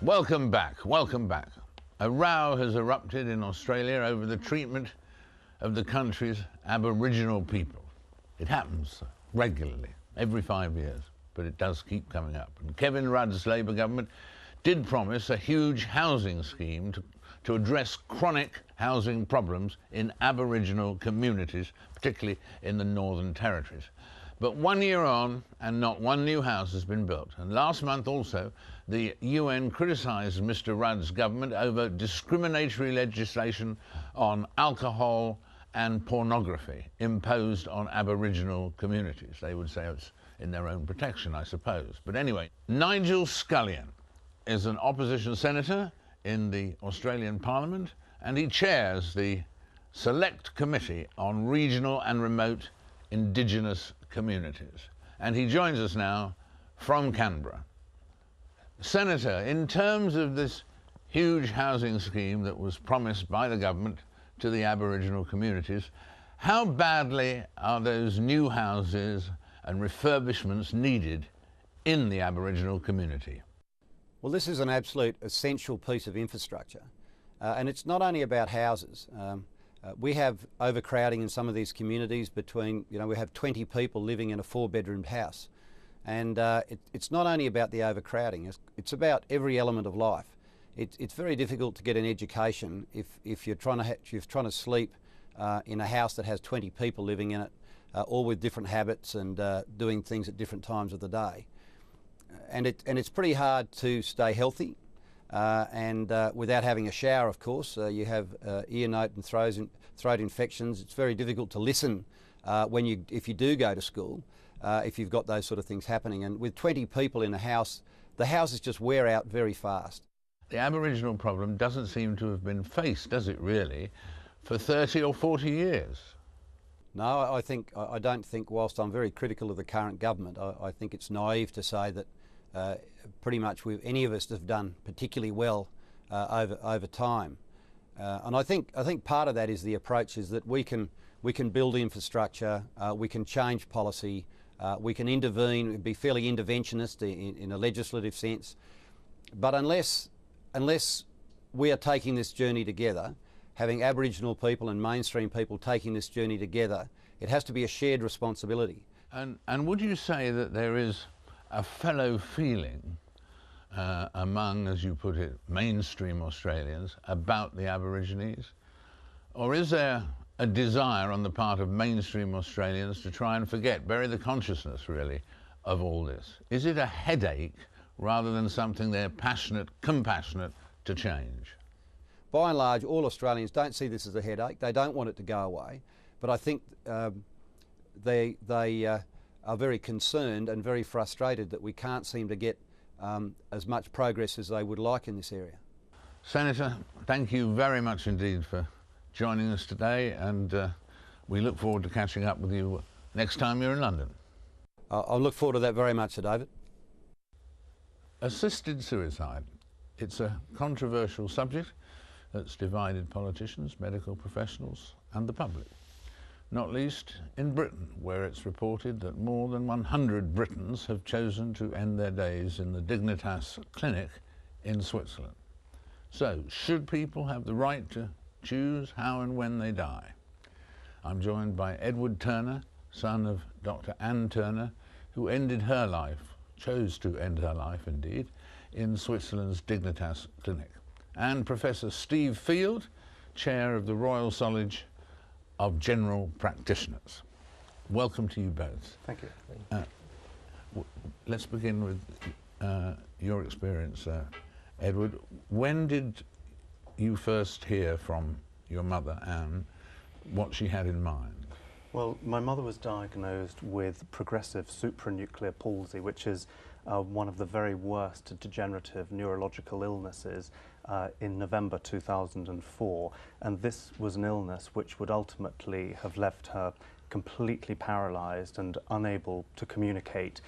Welcome back, welcome back. A row has erupted in Australia over the treatment of the country's Aboriginal people. It happens regularly, every 5 years, but it does keep coming up. And Kevin Rudd's Labor government did promise a huge housing scheme to address chronic housing problems in Aboriginal communities, particularly in the Northern Territories. But 1 year on, and not one new house has been built. And last month also, the UN criticised Mr Rudd's government over discriminatory legislation on alcohol and pornography imposed on Aboriginal communities. They would say it's in their own protection, I suppose. But anyway, Nigel Scullion is an opposition senator in the Australian Parliament, and he chairs the Select Committee on Regional and Remote Indigenous Communities. And he joins us now from Canberra. Senator, in terms of this huge housing scheme that was promised by the government to the Aboriginal communities, how badly are those new houses and refurbishments needed in the Aboriginal community? Well, this is an absolute essential piece of infrastructure, and it's not only about houses. We have overcrowding in some of these communities between, we have 20 people living in a 4-bedroom house. And it's not only about the overcrowding, it's about every element of life. It's very difficult to get an education if you're trying to sleep in a house that has 20 people living in it, all with different habits and doing things at different times of the day. And it's pretty hard to stay healthy. Without having a shower, of course, you have ear, nose and throat infections. It's very difficult to listen if you do go to school, if you've got those sort of things happening. And with 20 people in a house, the houses just wear out very fast. The Aboriginal problem doesn't seem to have been faced, does it really, for 30 or 40 years? No, I don't think, whilst I'm very critical of the current government, I think it's naive to say that pretty much any of us have done particularly well over time. And I think part of that is the approach is that we can build infrastructure, we can change policy, we can intervene, be fairly interventionist in a legislative sense. But unless we are taking this journey together, having Aboriginal people and mainstream people taking this journey together, it has to be a shared responsibility. And would you say that there is a fellow feeling among, as you put it, mainstream Australians about the Aborigines? Or is there a desire on the part of mainstream Australians to try and bury the consciousness, really, of all this? Is it a headache rather than something they're compassionate to change? By and large, all Australians don't see this as a headache. They don't want it to go away. But I think they are very concerned and very frustrated that we can't seem to get as much progress as they would like in this area. Senator, thank you very much indeed for joining us today, and we look forward to catching up with you next time you're in London. I look forward to that very much, Sir David. Assisted suicide. It's a controversial subject that's divided politicians, medical professionals and the public. Not least in Britain, where it's reported that more than 100 Britons have chosen to end their days in the Dignitas clinic in Switzerland. So, should people have the right to choose how and when they die? I'm joined by Edward Turner, son of Dr. Anne Turner, who chose to end her life indeed, in Switzerland's Dignitas clinic, and Professor Steve Field, chair of the Royal College of General Practitioners. Welcome to you both. Thank you. Let's begin with your experience, Edward. When did you first hear from your mother, Anne, what she had in mind? Well, my mother was diagnosed with progressive supranuclear palsy, which is one of the very worst degenerative neurological illnesses in November 2004. And this was an illness which would ultimately have left her completely paralysed and unable to communicate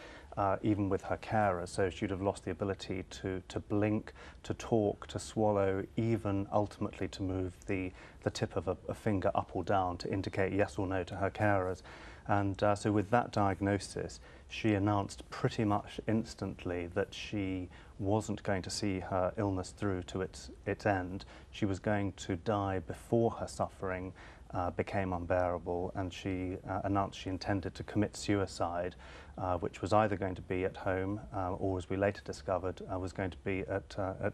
even with her carer. So she'd have lost the ability to blink, to talk, to swallow, even ultimately to move the tip of a finger up or down to indicate yes or no to her carers. And so with that diagnosis, she announced pretty much instantly that she wasn't going to see her illness through to its end. She was going to die before her suffering became unbearable, and she announced she intended to commit suicide, which was either going to be at home or, as we later discovered, was going to be at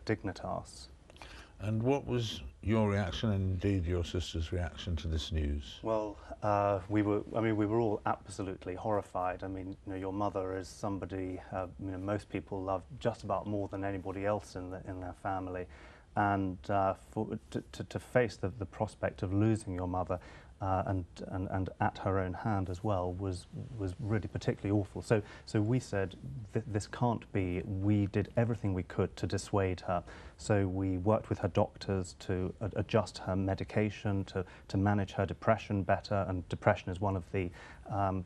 Dignitas. And what was your reaction, and indeed your sister's reaction, to this news? Well, we were all absolutely horrified. I mean, you know, your mother is somebody you know, most people love just about more than anybody else in their family, and to face the prospect of losing your mother and at her own hand as well was really particularly awful. So we said this can't be. We did everything we could to dissuade her. So we worked with her doctors to adjust her medication, to manage her depression better, and depression is one of the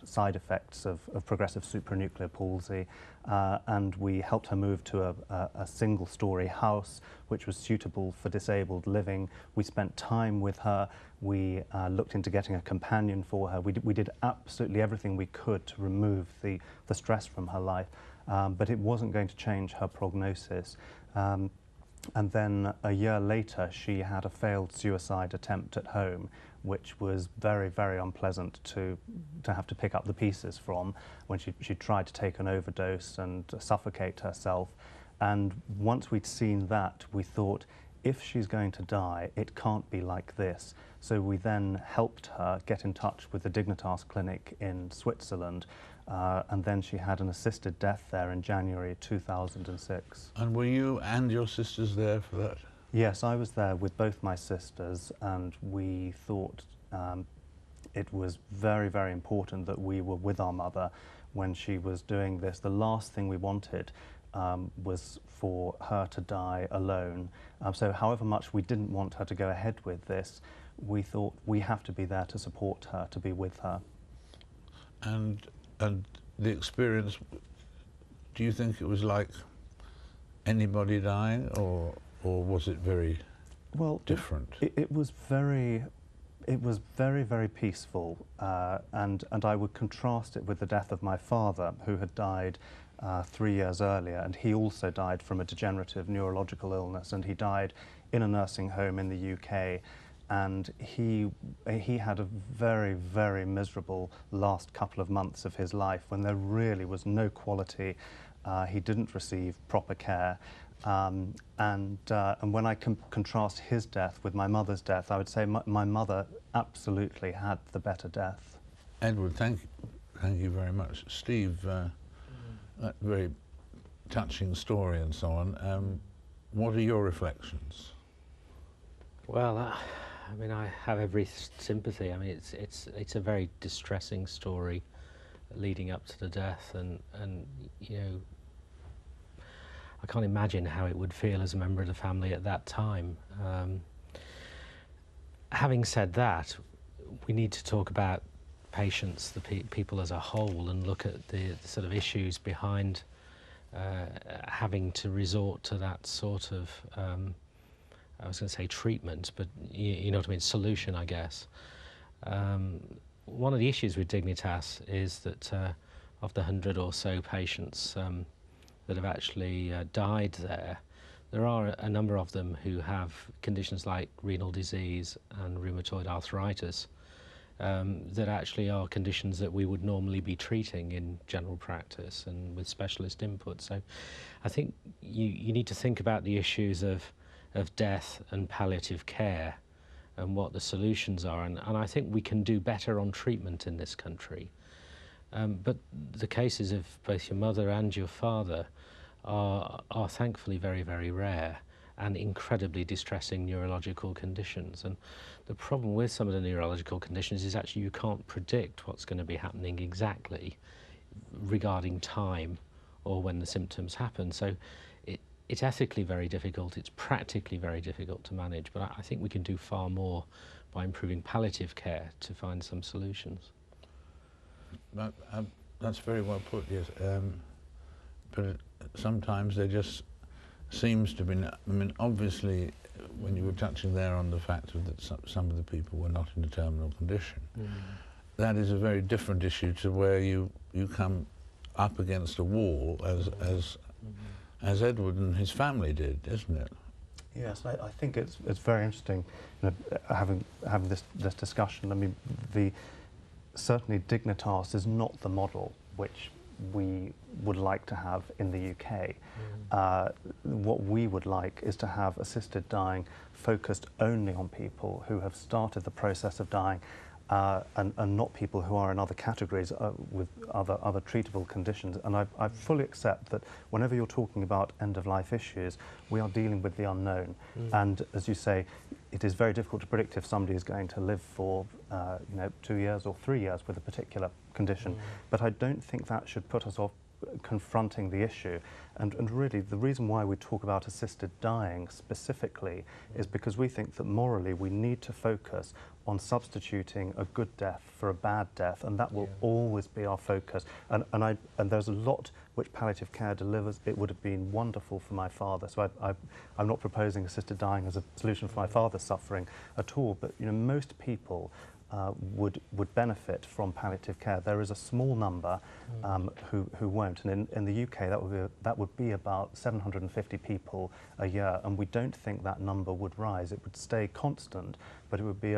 side effects of progressive supranuclear palsy. And we helped her move to a single-storey house which was suitable for disabled living. We spent time with her. We looked into getting a companion for her. We did absolutely everything we could to remove the stress from her life, but it wasn't going to change her prognosis. And then a year later, she had a failed suicide attempt at home, which was very, very unpleasant to have to pick up the pieces from, when she tried to take an overdose and suffocate herself. And once we'd seen that, we thought, if she's going to die, it can't be like this. So we then helped her get in touch with the Dignitas clinic in Switzerland, and then she had an assisted death there in January 2006. And were you and your sisters there for that? Yes, I was there with both my sisters, and we thought it was very, very important that we were with our mother when she was doing this. The last thing we wanted was for her to die alone. So however much we didn't want her to go ahead with this, we thought we have to be there to support her, to be with her. And the experience, do you think it was like anybody dying, or was it very different? It was very, very peaceful, and I would contrast it with the death of my father, who had died 3 years earlier, and he also died from a degenerative neurological illness, and he died in a nursing home in the UK. And he had a very, very miserable last couple of months of his life, when there really was no quality. He didn't receive proper care. And when I contrast his death with my mother's death, I would say my mother absolutely had the better death. Edward, thank you very much. Steve, that very touching story and so on. What are your reflections? Well, I mean, I have every sympathy. I mean, it's a very distressing story leading up to the death, and you know, I can't imagine how it would feel as a member of the family at that time. Having said that, we need to talk about patients, the people as a whole, and look at the sort of issues behind having to resort to that sort of I was going to say treatment, but you know what I mean, solution, I guess. One of the issues with Dignitas is that of the 100 or so patients that have actually died there are a number of them who have conditions like renal disease and rheumatoid arthritis that actually are conditions that we would normally be treating in general practice and with specialist input. So I think you need to think about the issues of death and palliative care and what the solutions are, and I think we can do better on treatment in this country. But the cases of both your mother and your father are thankfully very, very rare and incredibly distressing neurological conditions. And the problem with some of the neurological conditions is actually you can't predict what's going to be happening exactly regarding time or when the symptoms happen. So it's ethically very difficult, it's practically very difficult to manage, but I think we can do far more by improving palliative care to find some solutions. That's very well put, yes. But sometimes there just seems to be, I mean, obviously, when you were touching there on the fact that some of the people were not in a terminal condition, that is a very different issue to where you come up against a wall as Edward and his family did, isn't it? Yes, I think it's very interesting, you know, having this discussion. I mean, certainly Dignitas is not the model which we would like to have in the UK. What we would like is to have assisted dying focused only on people who have started the process of dying, and not people who are in other categories with other treatable conditions. And I fully accept that whenever you're talking about end-of-life issues, we are dealing with the unknown. And as you say, it is very difficult to predict if somebody is going to live for 2 years or 3 years with a particular condition. But I don't think that should put us off confronting the issue. And really, the reason why we talk about assisted dying specifically is because we think that morally we need to focus on substituting a good death for a bad death, and that will always be our focus. And there's a lot which palliative care delivers. It would have been wonderful for my father. So I'm not proposing assisted dying as a solution for my father's suffering at all, but you know, most people would benefit from palliative care. There is a small number who won't, and in the UK that would be about 750 people a year, and we don't think that number would rise. It would stay constant, but it would be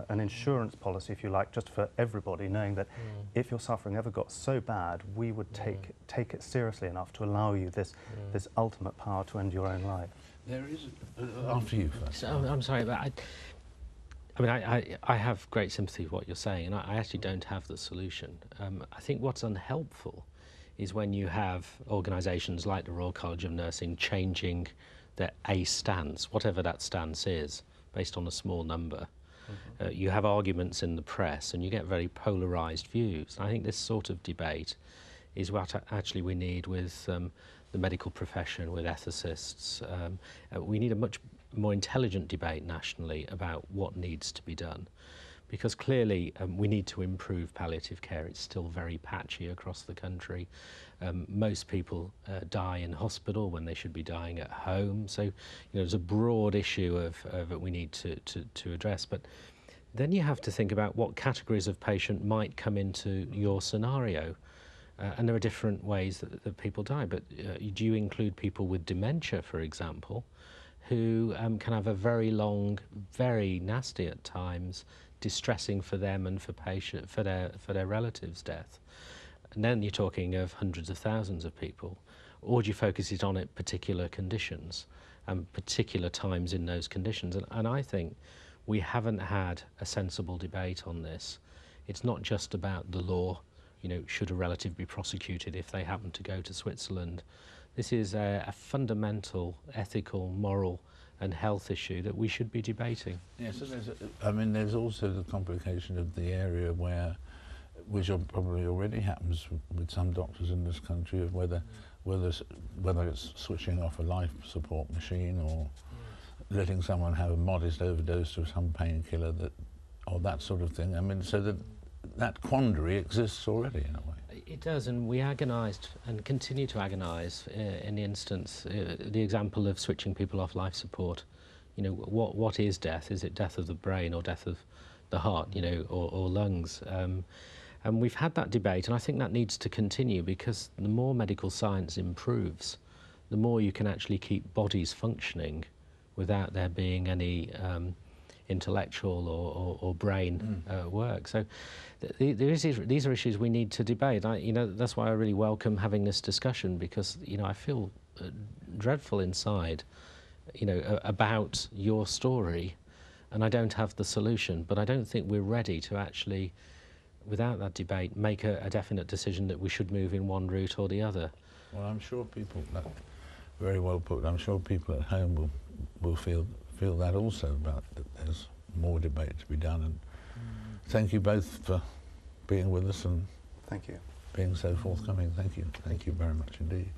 an insurance policy, if you like, just for everybody, knowing that if your suffering ever got so bad, we would take it seriously enough to allow you this ultimate power to end your own life. There is after you first. So, I'm sorry, but I have great sympathy with what you're saying, and I actually don't have the solution. I think what's unhelpful is when you have organisations like the Royal College of Nursing changing their stance, whatever that stance is, based on a small number. You have arguments in the press, and you get very polarised views. And I think this sort of debate is what actually we need with the medical profession, with ethicists. We need a much more intelligent debate nationally about what needs to be done, because clearly we need to improve palliative care. It's still very patchy across the country. Most people die in hospital when they should be dying at home. So there's a broad issue of we need to address. But then you have to think about what categories of patient might come into your scenario. And there are different ways that people die. But do you include people with dementia, for example, who can have a very long, very nasty at times, distressing for them and for their relatives' death? And then you're talking of hundreds of thousands of people. Or do you focus it on particular conditions and particular times in those conditions? And I think we haven't had a sensible debate on this. It's not just about the law. Should a relative be prosecuted if they happen to go to Switzerland? This is a fundamental ethical, moral and health issue that we should be debating. Yes, so there's also the complication of the area which probably already happens with some doctors in this country, of whether it's switching off a life support machine or letting someone have a modest overdose of some painkiller, or that sort of thing. So that quandary exists already in a way. It does, and we agonised and continue to agonise in the instance, the example of switching people off life support. What is death? Is it death of the brain or death of the heart, or lungs? And we've had that debate, and I think that needs to continue, because the more medical science improves, the more you can actually keep bodies functioning without there being any intellectual or brain work. So these are issues we need to debate. That's why I really welcome having this discussion, because I feel dreadful inside, about your story, and I don't have the solution. But I don't think we're ready to actually, without that debate, make a definite decision that we should move in one route or the other. Well, I'm sure people, very well put, I'm sure people at home will feel that also, about that there's more debate to be done. And thank you both for being with us and thank you being so forthcoming. Thank you very much indeed.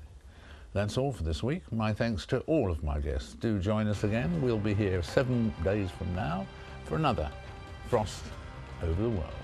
That's all for this week. My thanks to all of my guests. Do join us again. We'll be here 7 days from now for another Frost Over the World.